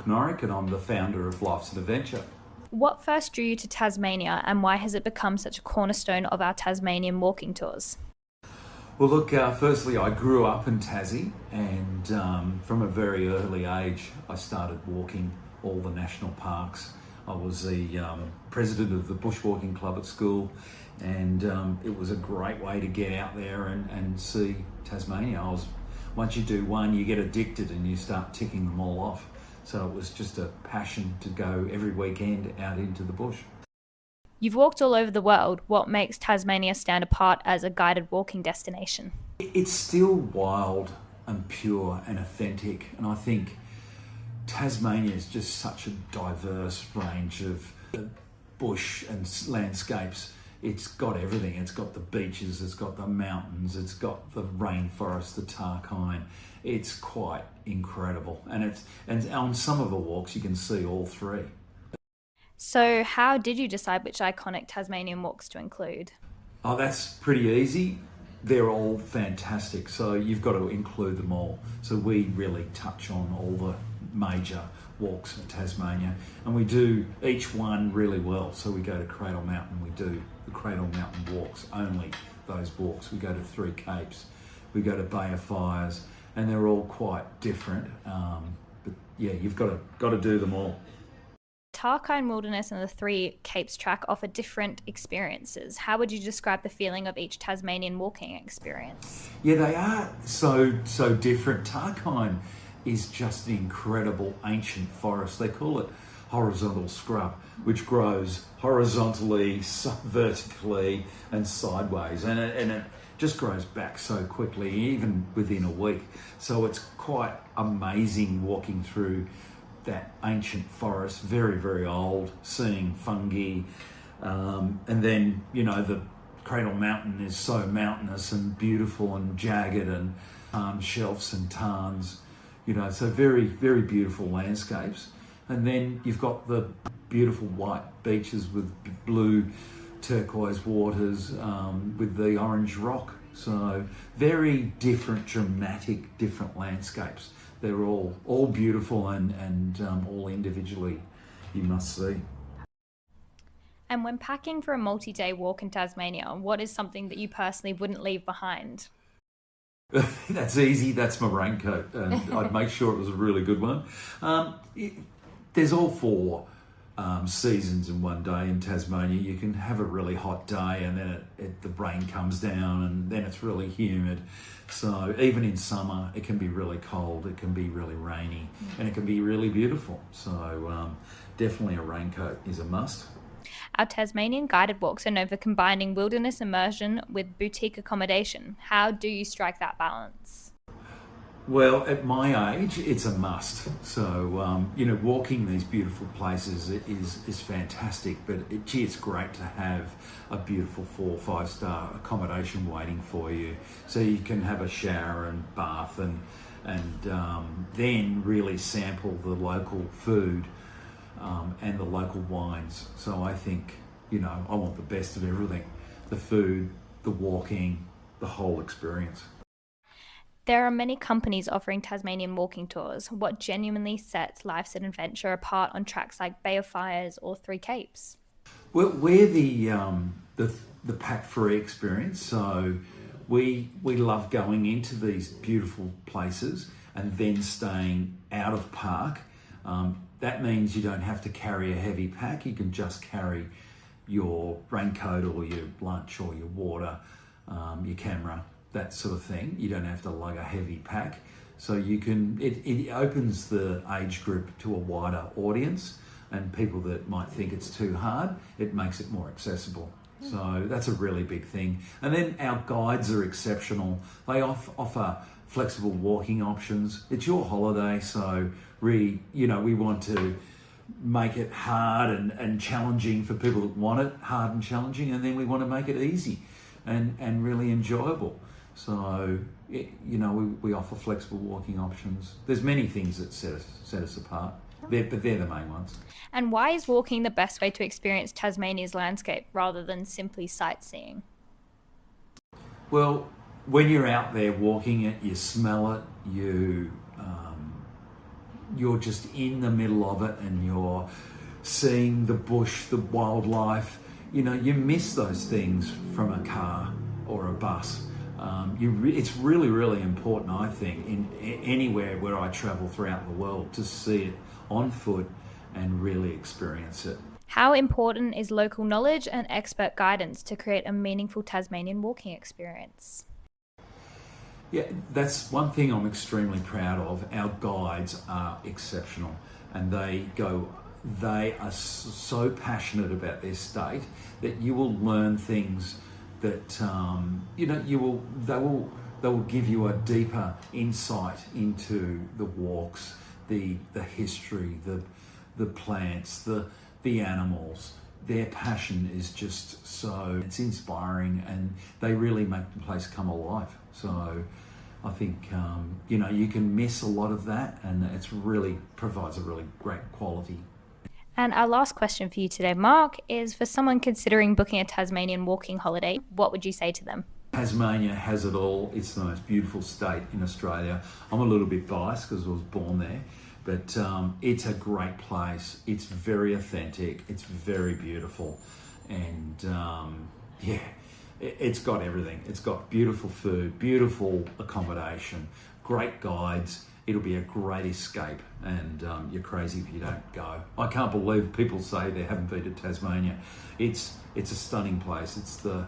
Norrick and I'm the founder of Life's an Adventure. What first drew you to Tasmania, and why has it become such a cornerstone of our Tasmanian walking tours? Well, look, firstly, I grew up in Tassie, and from a very early age, I started walking all the national parks. I was the president of the bushwalking club at school, and it was a great way to get out there and see Tasmania. Once you do one, you get addicted and you start ticking them all off. So it was just a passion to go every weekend out into the bush. You've walked all over the world. What makes Tasmania stand apart as a guided walking destination? It's still wild and pure and authentic, and I think Tasmania is just such a diverse range of bush and landscapes. It's got everything. It's got the beaches, it's got the mountains, it's got the rainforest, the Tarkine. It's quite incredible, and on some of the walks you can see all three. So, how did you decide which iconic Tasmanian walks to include? Oh, that's pretty easy. They're all fantastic, so you've got to include them all. So we really touch on all the major walks in Tasmania, and we do each one really well. So we go to Cradle Mountain, we do the Cradle Mountain walks, only those walks. We go to Three Capes, we go to Bay of Fires, and they're all quite different. But yeah, you've got to do them all. Tarkine Wilderness and the Three Capes track offer different experiences. How would you describe the feeling of each Tasmanian walking experience? Yeah, they are so different. Tarkine is just an incredible ancient forest. They call it horizontal scrub, which grows horizontally, vertically, and sideways, and it just grows back so quickly, even within a week. So it's quite amazing walking through that ancient forest, very, very old, seeing fungi. And then, the Cradle Mountain is so mountainous and beautiful and jagged, and shelves and tarns, so very, very beautiful landscapes. And then you've got the beautiful white beaches with blue turquoise waters, with the orange rock. So very different, dramatic, different landscapes. They're all beautiful and all individually you must see. And when packing for a multi-day walk in Tasmania, what is something that you personally wouldn't leave behind? That's easy. That's my raincoat, and I'd make sure it was a really good one. There's all four seasons in one day in Tasmania. You can have a really hot day, and then the rain comes down, and then it's really humid. So even in summer, it can be really cold, it can be really rainy, and it can be really beautiful. So definitely a raincoat is a must. Our Tasmanian guided walks are known for combining wilderness immersion with boutique accommodation. How do you strike that balance? Well, at my age, it's a must. So, walking these beautiful places is fantastic, but it's great to have a beautiful 4 or 5 star accommodation waiting for you, so you can have a shower and bath and then really sample the local food and the local wines. So I think, I want the best of everything: the food, the walking, the whole experience. There are many companies offering Tasmanian walking tours. What genuinely sets Life's an Adventure apart on tracks like Bay of Fires or Three Capes? We're the pack-free experience, so we love going into these beautiful places and then staying out of park. That means you don't have to carry a heavy pack. You can just carry your raincoat or your lunch or your water, your camera, that sort of thing. You don't have to lug a heavy pack. So you can, it opens the age group to a wider audience, and people that might think it's too hard, it makes it more accessible. So that's a really big thing. And then our guides are exceptional. They offer flexible walking options. It's your holiday, so we want to make it hard and challenging for people that want it hard and challenging, and then we want to make it easy and really enjoyable. So, we offer flexible walking options. There's many things that set us apart, but they're the main ones. And why is walking the best way to experience Tasmania's landscape rather than simply sightseeing? Well, when you're out there walking it, you smell it, you you're just in the middle of it and you're seeing the bush, the wildlife. You know, you miss those things from a car or a bus. It's really, really important, I think, in anywhere where I travel throughout the world, to see it on foot and really experience it. How important is local knowledge and expert guidance to create a meaningful Tasmanian walking experience? Yeah, that's one thing I'm extremely proud of. Our guides are exceptional, and they are so passionate about their state that you will learn things that they will give you a deeper insight into the walks, the history, the plants, the animals. Their passion is just it's inspiring, and they really make the place come alive. So I think you can miss a lot of that, and it's really provides a really great quality. And our last question for you today, Mark, is for someone considering booking a Tasmanian walking holiday, what would you say to them? Tasmania has it all. It's the most beautiful state in Australia. I'm a little bit biased because I was born there, but it's a great place. It's very authentic. It's very beautiful, and it's got everything. It's got beautiful food, beautiful accommodation, great guides. It'll be a great escape, and you're crazy if you don't go. I can't believe people say they haven't been to Tasmania. It's a stunning place. It's the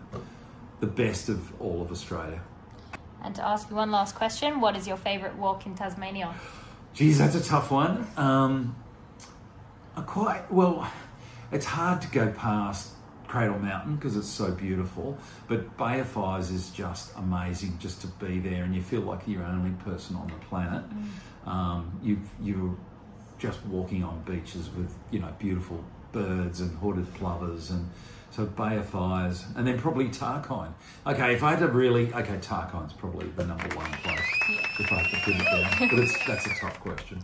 best of all of Australia. And to ask you one last question, what is your favourite walk in Tasmania? Geez, that's a tough one. It's hard to go past Cradle Mountain because it's so beautiful, but Bay of Fires is just amazing just to be there, and you feel like you're the only person on the planet. You're just walking on beaches with beautiful birds and hooded plovers, and so Bay of Fires, and then probably Tarkine. Okay, if I had to Tarkine's probably the number one place if I had to pin it down, but that's a tough question.